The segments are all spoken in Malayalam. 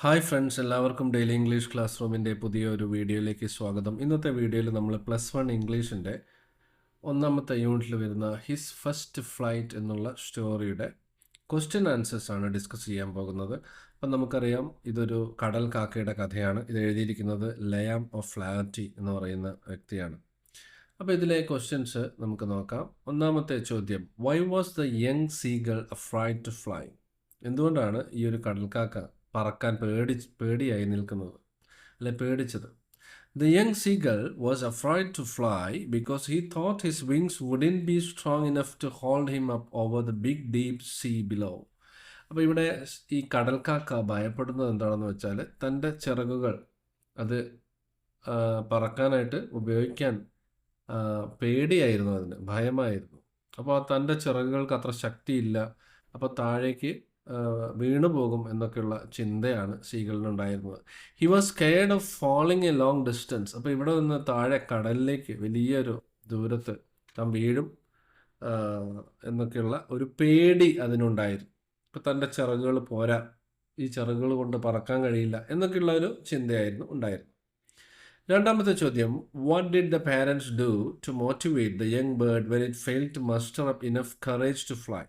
ഹായ് ഫ്രണ്ട്സ്, എല്ലാവർക്കും ഡെയിലി ഇംഗ്ലീഷ് ക്ലാസ് റൂമിൻ്റെ പുതിയൊരു വീഡിയോയിലേക്ക് സ്വാഗതം. ഇന്നത്തെ വീഡിയോയിൽ നമ്മൾ +1 ഇംഗ്ലീഷിൻ്റെ ഒന്നാമത്തെ യൂണിറ്റിൽ വരുന്ന ഹിസ് ഫസ്റ്റ് ഫ്ലൈറ്റ് എന്നുള്ള സ്റ്റോറിയുടെ ക്വസ്റ്റ്യൻ ആൻസേഴ്സ് ആണ് ഡിസ്കസ് ചെയ്യാൻ പോകുന്നത്. അപ്പം നമുക്കറിയാം, ഇതൊരു കടൽ കാക്കയുടെ കഥയാണ്. ഇത് എഴുതിയിരിക്കുന്നത് ലയാം ഓഫ് ഫ്ലാറ്റി എന്ന് പറയുന്ന വ്യക്തിയാണ്. അപ്പോൾ ഇതിലെ ക്വസ്റ്റ്യൻസ് നമുക്ക് നോക്കാം. ഒന്നാമത്തെ ചോദ്യം, why was the young seagull afraid to fly? എന്തുകൊണ്ടാണ് ഈ ഒരു കടൽക്കാക്ക പറക്കാൻ പേടിയായി നിൽക്കുന്നത്, അല്ലെ പേടിച്ചത്? The young seagull was afraid to fly because he thought his wings wouldn't be strong enough to hold him up over the big deep sea below. അപ്പോൾ ഇവിടെ ഈ കടൽക്കാക്ക ഭയപ്പെടുന്നത് എന്താണെന്ന് വെച്ചാൽ, തൻ്റെ ചിറകുകൾ അത് പറക്കാനായിട്ട് ഉപയോഗിക്കാൻ പേടിയായിരുന്നു, അതിന് ഭയമായിരുന്നു. അപ്പോൾ തൻ്റെ ചിറകുകൾക്ക് അത്ര ശക്തിയില്ല, അപ്പോൾ താഴേക്ക് വീണു പോകും എന്നൊക്കെയുള്ള ചിന്തയാണ് സീഗളിനുണ്ടായിരുന്നത്. He was scared of falling a long distance. അപ്പോൾ ഇവിടെ നിന്ന് താഴെ കടലിലേക്ക് വലിയൊരു ദൂരത്ത് താൻ വീഴും എന്നൊക്കെയുള്ള ഒരു പേടി അതിനുണ്ടായിരുന്നു. ഇപ്പോൾ തൻ്റെ ചിറകുകൾ പോരാ, ഈ ചിറകുകൾ കൊണ്ട് പറക്കാൻ കഴിയില്ല എന്നൊക്കെയുള്ള ഒരു ചിന്തയായിരുന്നു ഉണ്ടായിരുന്നു. രണ്ടാമത്തെ ചോദ്യം, what did the parents do to motivate the young bird when it fail to muster up enough courage to fly?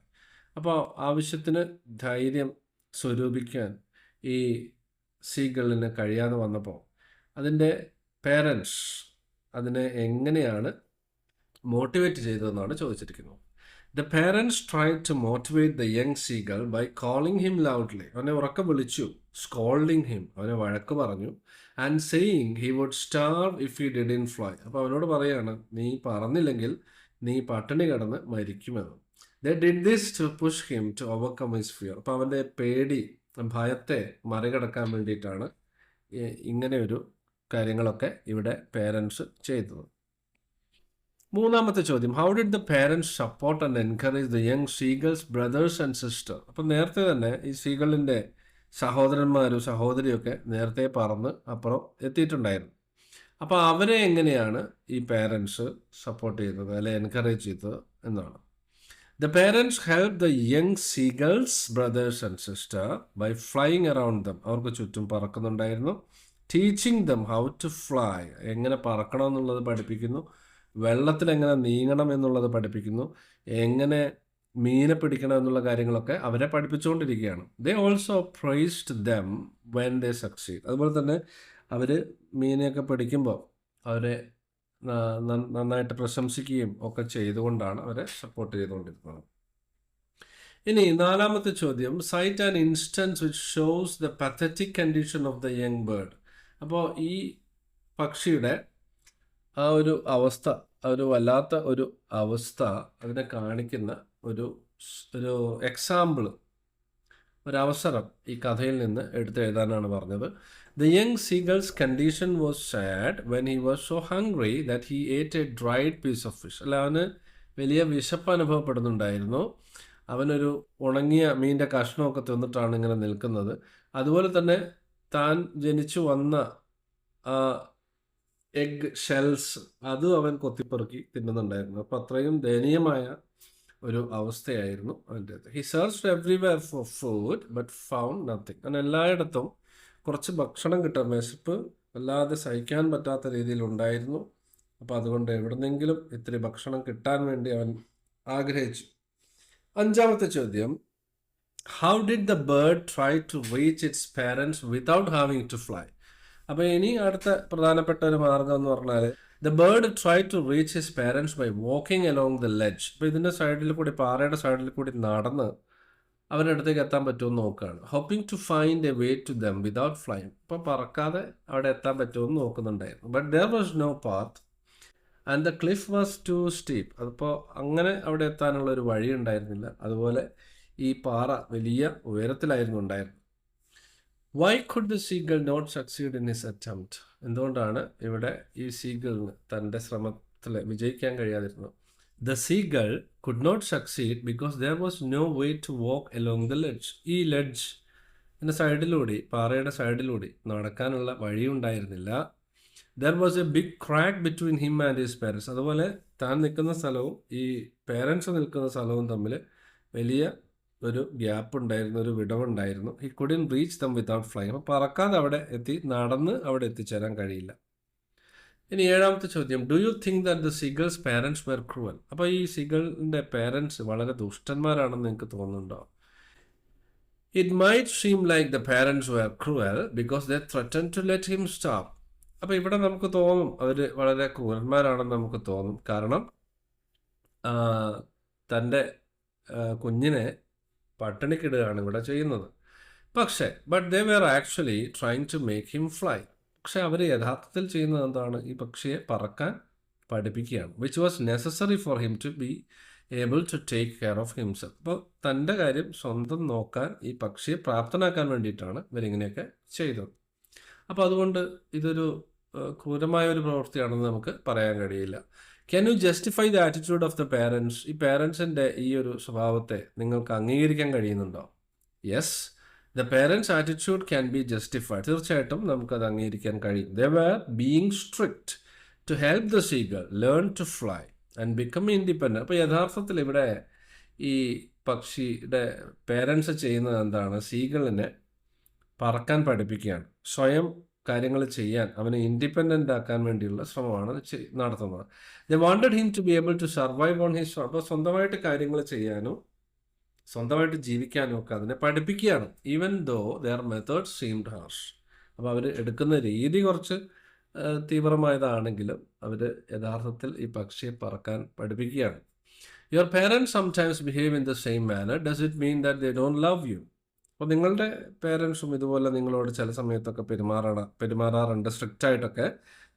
അപ്പോൾ ആവശ്യത്തിന് ധൈര്യം സ്വരൂപിക്കാൻ ഈ സീഗളിന് കഴിയാതെ വന്നപ്പോൾ അതിൻ്റെ പേരൻസ് അതിനെ എങ്ങനെയാണ് മോട്ടിവേറ്റ് ചെയ്തതെന്നാണ് ചോദിച്ചിരിക്കുന്നത്. The parents try to motivate the young seagull by calling him loudly. അവനെ ഉറക്കെ വിളിച്ചു, സ്കോൾഡിങ് ഹിം, അവനെ വഴക്ക് പറഞ്ഞു, and saying he would starve if he didn't fly. അപ്പോൾ അവനോട് പറയാണ്, നീ പറന്നില്ലെങ്കിൽ നീ പട്ടിണി കിടന്ന് മരിക്കുമെന്ന്. They did this to push him to overcome his fear. അപ്പോൾ അവൻ്റെ ഭയത്തെ മറികടക്കാൻ വേണ്ടിയിട്ടാണ് ഇങ്ങനെയൊരു കാര്യങ്ങളൊക്കെ ഇവിടെ പേരൻസ് ചെയ്തത്. മൂന്നാമത്തെ ചോദ്യം, how did the parents support and encourage the young seagulls brothers and sister? അപ്പം നേരത്തെ തന്നെ ഈ സീഗളിൻ്റെ സഹോദരന്മാരും സഹോദരിയൊക്കെ നേരത്തെ പറന്ന് അപ്പുറം എത്തിയിട്ടുണ്ടായിരുന്നു. അപ്പോൾ അവരെ എങ്ങനെയാണ് ഈ പേരൻസ് സപ്പോർട്ട് ചെയ്തത്, അല്ലെ എൻകറേജ് ചെയ്തത് എന്നാണ്. The parents helped the young seagulls, brothers and sister, by flying around them. അവർക്ക് ചുറ്റും പറക്കുന്നുണ്ടായിരുന്നു. Teaching them how to fly. എങ്ങനെ പറക്കണം എന്നുള്ളത് പഠിപ്പിക്കുന്നു, വെള്ളത്തിൽ എങ്ങനെ നീങ്ങണം എന്നുള്ളത് പഠിപ്പിക്കുന്നു, എങ്ങനെ മീനെ പിടിക്കണം എന്നുള്ള കാര്യങ്ങളൊക്കെ അവരെ പഠിപ്പിച്ചുകൊണ്ടിരിക്കുകയാണ്. They also praised them when they succeed. അതുപോലെ തന്നെ അവർ മീനെയൊക്കെ പിടിക്കുമ്പോൾ അവരെ നന്നായിട്ട് പ്രശംസിക്കുകയും ഒക്കെ ചെയ്തുകൊണ്ടാണ് അവരെ സപ്പോർട്ട് ചെയ്തുകൊണ്ടിരുന്നത്. ഇനി നാലാമത്തെ ചോദ്യം, cite an instance which shows the pathetic condition of the young bird. അപ്പോൾ ഈ പക്ഷിയുടെ ആ ഒരു അവസ്ഥ, ഒരു വല്ലാത്ത ഒരു അവസ്ഥ അതിനെ കാണിക്കുന്ന ഒരു എക്സാമ്പിൾ, ഒരവസരം ഈ കഥയിൽ നിന്ന് എടുത്തെഴുതാനാണ് പറഞ്ഞത്. The young seagull's condition was sad when he was so hungry that he ate a dried piece of fish. അല്ല, അവന് വലിയ വിശപ്പ് അനുഭവപ്പെടുന്നുണ്ടായിരുന്നു. അവനൊരു ഉണങ്ങിയ മീൻ്റെ കഷ്ണമൊക്കെ തിന്നിട്ടാണ് ഇങ്ങനെ നിൽക്കുന്നത്. അതുപോലെ തന്നെ താൻ ജനിച്ചു വന്ന ആ എഗ് ഷെൽസ് അതും അവൻ കൊത്തിപ്പെറുക്കി തിന്നുന്നുണ്ടായിരുന്നു. അപ്പോൾ അത്രയും ദയനീയമായ ഒരു അവസ്ഥയായിരുന്നു അവൻ്റേത്. He searched everywhere for food but found nothing. അവൻ എല്ലായിടത്തും കുറച്ച് ഭക്ഷണം കിട്ടാൻ, വിശപ്പ് അല്ലാതെ സഹിക്കാൻ പറ്റാത്ത രീതിയിൽ ഉണ്ടായിരുന്നു. അപ്പോൾ അതുകൊണ്ട് എവിടെന്നെങ്കിലും ഇത്തിരി ഭക്ഷണം കിട്ടാൻ വേണ്ടി അവൻ ആഗ്രഹിച്ചു. അഞ്ചാമത്തെ ചോദ്യം, how did the bird try to reach its parents without having to fly? അപ്പോൾ ഇനി അടുത്ത പ്രധാനപ്പെട്ട ഒരു മാർഗം എന്ന് പറഞ്ഞാൽ, the bird try to reach his parents by walking along the ledge. അപ്പോൾ ഇതിൻ്റെ സൈഡിൽ കൂടി, പാറയുടെ സൈഡിൽ കൂടി നടന്ന് അവരുടെ അടുത്തേക്ക് എത്താൻ പറ്റുമെന്ന് നോക്കുകയാണ്. Hoping to find a way to them without flying. ഇപ്പോൾ പറക്കാതെ അവിടെ എത്താൻ പറ്റുമെന്ന് നോക്കുന്നുണ്ടായിരുന്നു. But there was no path and the cliff was too steep. അതിപ്പോൾ അങ്ങനെ അവിടെ എത്താനുള്ള ഒരു വഴി ഉണ്ടായിരുന്നില്ല. അതുപോലെ ഈ പാറ വലിയ ഉയരത്തിലായിരുന്നു ഉണ്ടായിരുന്നത്. Why could the seagull not succeed in his attempt? എന്തുകൊണ്ടാണ് ഇവിടെ ഈ സീഗളിന് തൻ്റെ ശ്രമത്തിൽ വിജയിക്കാൻ കഴിയാതിരുന്നത്? The seagull could not succeed because there was no way to walk along the ledge. ഈ ലെഡ്ജ് എൻ്റെ സൈഡിലൂടെ, പാറയുടെ സൈഡിലൂടെ നടക്കാനുള്ള വഴിയുണ്ടായിരുന്നില്ല. There was a big crack between him and his parents. അതുപോലെ താൻ നിൽക്കുന്ന സ്ഥലവും ഈ പേരൻസ് നിൽക്കുന്ന സ്ഥലവും തമ്മിൽ വലിയ ഒരു ഗ്യാപ്പ് ഉണ്ടായിരുന്നു, ഒരു വിടവുണ്ടായിരുന്നു. He couldn't reach them without fly. അപ്പോൾ പറക്കാതെ അവിടെ എത്തി, നടന്ന് അവിടെ എത്തിച്ചേരാൻ കഴിയില്ല. ഇനി ഏഴാമത്തെ ചോദ്യം, do you think that the seagull's parents were cruel? അപ്പോൾ ഈ സീഗളിൻ്റെ പാരൻസ് വളരെ ദുഷ്ടന്മാരാണെന്ന് നിങ്ങൾക്ക് തോന്നുന്നുണ്ടോ? It might seem like the parents were cruel because they threaten to let him stop. അപ്പോൾ ഇവിടെ നമുക്ക് തോന്നും അവർ വളരെ ക്രൂരന്മാരാണെന്ന് നമുക്ക് തോന്നും. കാരണം തൻ്റെ കുഞ്ഞിനെ പട്ടിണിക്കിടുകയാണ് ഇവിടെ ചെയ്യുന്നത്. പക്ഷേ but they were actually trying to make him fly. പക്ഷെ അവർ യഥാർത്ഥത്തിൽ ചെയ്യുന്നത് എന്താണ്? ഈ പക്ഷിയെ പറക്കാൻ പഠിപ്പിക്കുകയാണ്. Which was necessary for him to be able to take care of himself. അപ്പോൾ തൻ്റെ കാര്യം സ്വന്തം നോക്കാൻ ഈ പക്ഷിയെ പ്രാപ്തനാക്കാൻ വേണ്ടിയിട്ടാണ് ഇവരിങ്ങനെയൊക്കെ ചെയ്തത്. അപ്പോൾ അതുകൊണ്ട് ഇതൊരു ക്രൂരമായ ഒരു പ്രവൃത്തിയാണെന്ന് നമുക്ക് പറയാൻ കഴിയില്ല. Can you justify the attitude of the parents? ഈ പാരൻസിൻ്റെ ഈ ഒരു സ്വഭാവത്തെ നിങ്ങൾക്ക് അംഗീകരിക്കാൻ കഴിയുന്നുണ്ടോ? Yes, the parents attitude can be justified. തീർച്ചയായിട്ടും നമുക്കത് അംഗീകരിക്കാൻ കഴിയും. They were being strict to help the seagull learn to fly and become independent. അപ്പോൾ യഥാർത്ഥത്തിൽ ഇവിടെ ഈ പക്ഷിയുടെ പേരൻസ് ചെയ്യുന്നത് എന്താണ്? സീഗളിനെ പറക്കാൻ പഠിപ്പിക്കുകയാണ്. സ്വയം കാര്യങ്ങൾ ചെയ്യാൻ, അവനെ ഇൻഡിപെൻഡൻ്റ് ആക്കാൻ വേണ്ടിയുള്ള ശ്രമമാണ് നടത്തുന്നത്. They wanted him to be able to survive on his. അപ്പോൾ സ്വന്തമായിട്ട് കാര്യങ്ങൾ ചെയ്യാനും സ്വന്തമായിട്ട് ജീവിക്കാനും ഒക്കെ അതിനെ പഠിപ്പിക്കുകയാണ്. Even though their methods seemed harsh. അപ്പോൾ അവർ എടുക്കുന്ന രീതി കുറച്ച് തീവ്രമായതാണെങ്കിലും അവർ യഥാർത്ഥത്തിൽ ഈ പക്ഷിയെ പറക്കാൻ പഠിപ്പിക്കുകയാണ്. Your parents sometimes behave in the same manor. Does it mean that they don't love you? അപ്പോൾ നിങ്ങളുടെ പേരൻസും ഇതുപോലെ നിങ്ങളോട് ചില സമയത്തൊക്കെ പെരുമാറാറുണ്ട് സ്ട്രിക്റ്റായിട്ടൊക്കെ.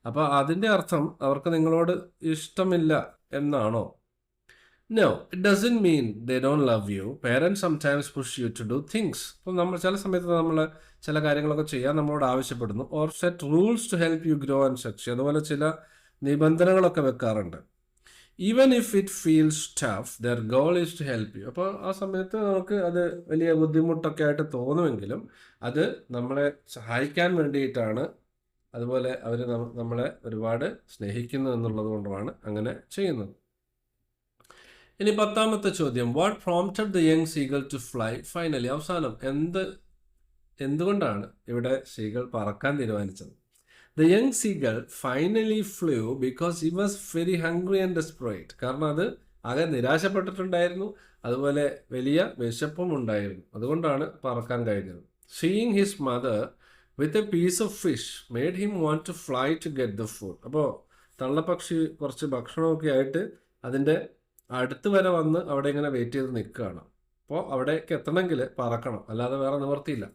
അപ്പോൾ അതിൻ്റെ അർത്ഥം അവർക്ക് നിങ്ങളോട് ഇഷ്ടമില്ല എന്നാണോ? No, it doesn't mean they don't love you. Parents sometimes push you to do things. അപ്പോൾ നമ്മൾ ചില സമയത്ത് നമ്മൾ ചില കാര്യങ്ങളൊക്കെ ചെയ്യാൻ നമ്മളോട് ആവശ്യപ്പെടുന്നു. Or set rules to help you grow and such. അതുപോലെ ചില നിബന്ധനകളൊക്കെ വെക്കാറുണ്ട്. Even if it feels tough, their goal is to help you. അപ്പോൾ ആ സമയത്ത് നമുക്ക് അത് വലിയ ബുദ്ധിമുട്ടൊക്കെ ആയിട്ട് തോന്നുമെങ്കിലും അത് നമ്മളെ സഹായിക്കാൻ വേണ്ടിയിട്ടാണ്. അതുപോലെ അവർ നമ്മളെ ഒരുപാട് സ്നേഹിക്കുന്നു എന്നുള്ളത് കൊണ്ടുമാണ് അങ്ങനെ ചെയ്യുന്നത്. ഇനി 10ാമത്തെ ചോദ്യം, what prompted the young seagull to fly finally? അവസാനം എന്തുകൊണ്ടാണ് ഇവിടെ സീഗൾ പറക്കാൻ തീരുമാനിച്ചത്? The young seagull finally flew because he was very hungry and desperate. കാരണം അത് ആകെ നിരാശപ്പെട്ടിട്ടുണ്ടായിരുന്നു, അതുപോലെ വലിയ വിശപ്പും ഉണ്ടായിരുന്നു. അതുകൊണ്ടാണ് പറക്കാൻ കഴിഞ്ഞത്. Seeing his mother with a piece of fish made him want to fly to get the food. അപ്പോൾ തള്ളപ്പക്ഷി കുറച്ച് ഭക്ഷണമൊക്കെ ആയിട്ട് അതിൻ്റെ അടുത്ത് വരെ വന്ന് അവിടെ ഇങ്ങനെ വെയിറ്റ് ചെയ്ത് നിൽക്കുകയാണ്. അപ്പോൾ അവിടേക്ക് എത്തണമെങ്കിൽ പറക്കണം, അല്ലാതെ വേറെ നിവർത്തിയില്ല.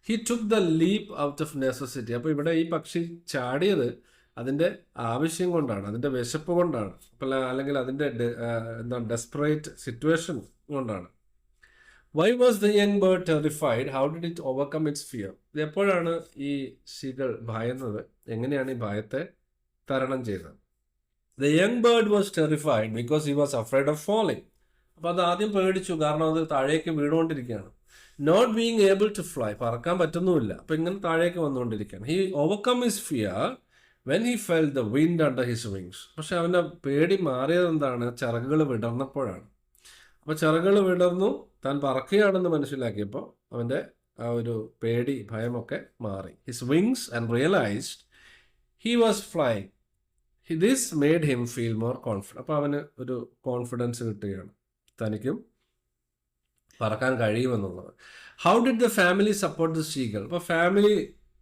He took the leap out of necessity. അപ്പോൾ ഇവിടെ ഈ പക്ഷി ചാടിയത് അതിൻ്റെ ആവശ്യം കൊണ്ടാണ്, അതിൻ്റെ വിശപ്പ് കൊണ്ടാണ്, അല്ലെങ്കിൽ അതിൻ്റെ ഡെസ്പറേറ്റ് സിറ്റുവേഷൻ കൊണ്ടാണ്. Y was the young bird terrified? How did it overcome it's fear? ഇത് എപ്പോഴാണ് ഈ സീഗൾ ഭയന്നത്? എങ്ങനെയാണ് ഈ ഭയത്തെ തരണം ചെയ്തത്? The young bird was terrified because he was afraid of falling. അപ്പോൾ അത് ആദ്യം പേടിച്ചു, കാരണം അത് താഴേക്ക് വീണുകൊണ്ടിരിക്കുകയാണ്. Not being able to fly, പറക്കാൻ പറ്റുന്നുമില്ല, അപ്പോൾ ഇങ്ങനെ താഴേക്ക് വന്നുകൊണ്ടിരിക്കുകയാണ്. He overcome his fear when he felt the wind under his wings. പക്ഷെ അവൻ്റെ പേടി മാറിയത് എന്താണ്? ചിറകുകൾ വിടർന്നപ്പോഴാണ്. അപ്പോൾ ചിറകുകൾ വിടർന്നു, താൻ പറക്കുകയാണെന്ന് മനസ്സിലാക്കിയപ്പോൾ അവൻ്റെ ആ ഒരു പേടി, ഭയമൊക്കെ മാറി. His wings and realized he was flying. This made him feel more confident. അപ്പോൾ അവന് ഒരു കോൺഫിഡൻസ് കിട്ടുകയാണ്, തനിക്കും പറക്കാൻ കഴിയുമെന്നുള്ളത്. How did the family support the seagull? അപ്പോൾ ഫാമിലി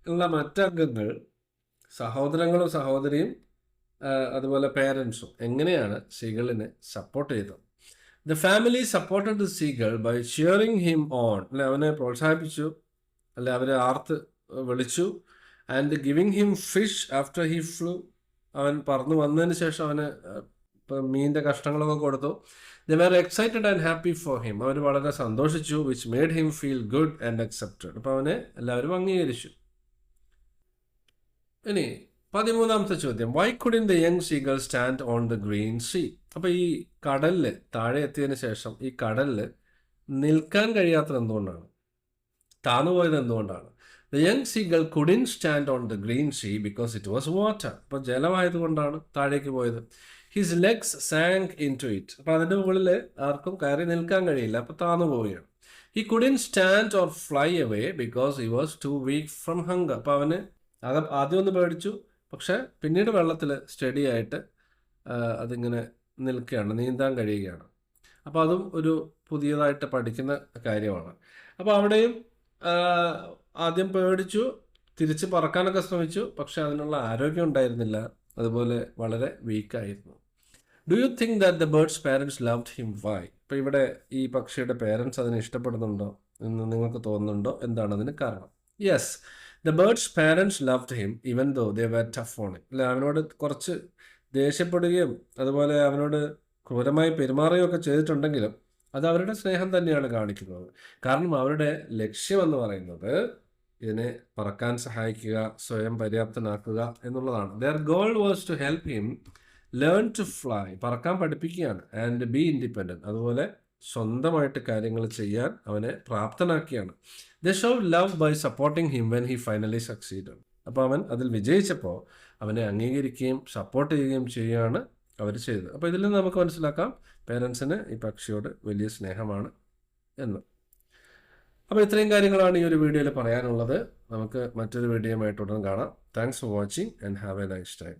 ഉള്ള മറ്റംഗങ്ങൾ, സഹോദരങ്ങളും സഹോദരിയും അതുപോലെ പേരൻസും എങ്ങനെയാണ് സീഗളിനെ സപ്പോർട്ട് ചെയ്തത്? The family supported the seagull by cheering him on. അല്ലെ, അവനെ പ്രോത്സാഹിപ്പിച്ചു, അല്ലെ അവരെ ആർത്ത് വിളിച്ചു. And giving him fish after he flew. അവൻ പറന്നു വന്നതിന് ശേഷം അവന് മീനിൻ്റെ കഷ്ണങ്ങളൊക്കെ കൊടുത്തു. They were excited and happy for him. അവർ വളരെ സന്തോഷിച്ചു. Which made him feel good and accepted. അപ്പോൾ അവനെ എല്ലാവരും അംഗീകരിച്ചു. ഇനി 13ാമത്തെ ചോദ്യം, why couldn't the young seagull stand on the green sea? അപ്പോൾ ഈ കടലിൽ താഴെ എത്തിയതിന് ശേഷം ഈ കടലിൽ നിൽക്കാൻ കഴിയാത്തത് എന്തുകൊണ്ടാണ്? താന്നുപോയത് എന്തുകൊണ്ടാണ്? The young seagull couldn't stand on the green sea because it was water. അപ്പോൾ ജലമായതുകൊണ്ടാണ് താഴേക്ക് പോയത്. His legs sank into it. അപ്പോൾ അതിൻ്റെ മുകളിൽ ആർക്കും കയറി നിൽക്കാൻ കഴിയില്ല, അപ്പോൾ താന്നു പോവുകയാണ്. He couldn't stand or fly away because he was too weak from hunger. അപ്പോൾ അവന് ആദ്യം ഒന്ന് പേടിച്ചു, പക്ഷെ പിന്നീട് വെള്ളത്തിൽ സ്റ്റഡി ആയിട്ട് അതിങ്ങനെ നിൽക്കുകയാണ്, നീന്താൻ കഴിയുകയാണ്. അപ്പോൾ അതും ഒരു പുതിയതായിട്ട് പഠിക്കുന്ന കാര്യമാണ്. അപ്പോൾ അവിടെയും ആദ്യം പേടിച്ചു, തിരിച്ച് പറക്കാനൊക്കെ ശ്രമിച്ചു, പക്ഷെ അതിനുള്ള ആരോഗ്യം ഉണ്ടായിരുന്നില്ല, അതുപോലെ വളരെ വീക്കായിരുന്നു. Do you think that the bird's parents loved him why? ഇപ്പോൾ ഇവിടെ ഈ പക്ഷിയുടെ പേരൻസ് അതിനെ ഇഷ്ടപ്പെടുന്നുണ്ടോ എന്ന് നിങ്ങൾക്ക് തോന്നുന്നുണ്ടോ? എന്താണ് അതിന് കാരണം? Yes, the bird's parents loved him even though they were tough on him. അല്ല, അവനോട് കുറച്ച് ദേഷ്യപ്പെടുകയും അതുപോലെ അവനോട് ക്രൂരമായി പെരുമാറുകയും ഒക്കെ ചെയ്തിട്ടുണ്ടെങ്കിലും അത് അവരുടെ സ്നേഹം തന്നെയാണ് കാണിക്കുന്നത്. കാരണം അവരുടെ ലക്ഷ്യമെന്ന് പറയുന്നത് ഇതിനെ പറക്കാൻ സഹായിക്കുക, സ്വയം പര്യാപ്തനാക്കുക എന്നുള്ളതാണ്. Their goal was to help him learn to fly, പറക്കാൻ പഠിപ്പിക്കുകയാണ്, ആൻഡ് ബി ഇൻഡിപെൻഡൻറ്റ്, അതുപോലെ സ്വന്തമായിട്ട് കാര്യങ്ങൾ ചെയ്യാൻ അവനെ പ്രാപ്തനാക്കിയാണ്. They show love by supporting him when he finally succeed. അപ്പോൾ അവൻ അതിൽ വിജയിച്ചപ്പോൾ അവനെ അംഗീകരിക്കുകയും സപ്പോർട്ട് ചെയ്യുകയും ചെയ്യുകയാണ് അവർ ചെയ്തത്. അപ്പോൾ ഇതിൽ നിന്ന് നമുക്ക് മനസ്സിലാക്കാം പേരൻസിന് ഈ പക്ഷിയോട് വലിയ സ്നേഹമാണ് എന്ന്. അപ്പോൾ ഇത്രയും കാര്യങ്ങളാണ് ഈ ഒരു വീഡിയോയിൽ പറയാനുള്ളത്. നമുക്ക് മറ്റൊരു വീഡിയോയുമായിട്ട് ഉടൻ കാണാം. Thanks for watching and have A nice time.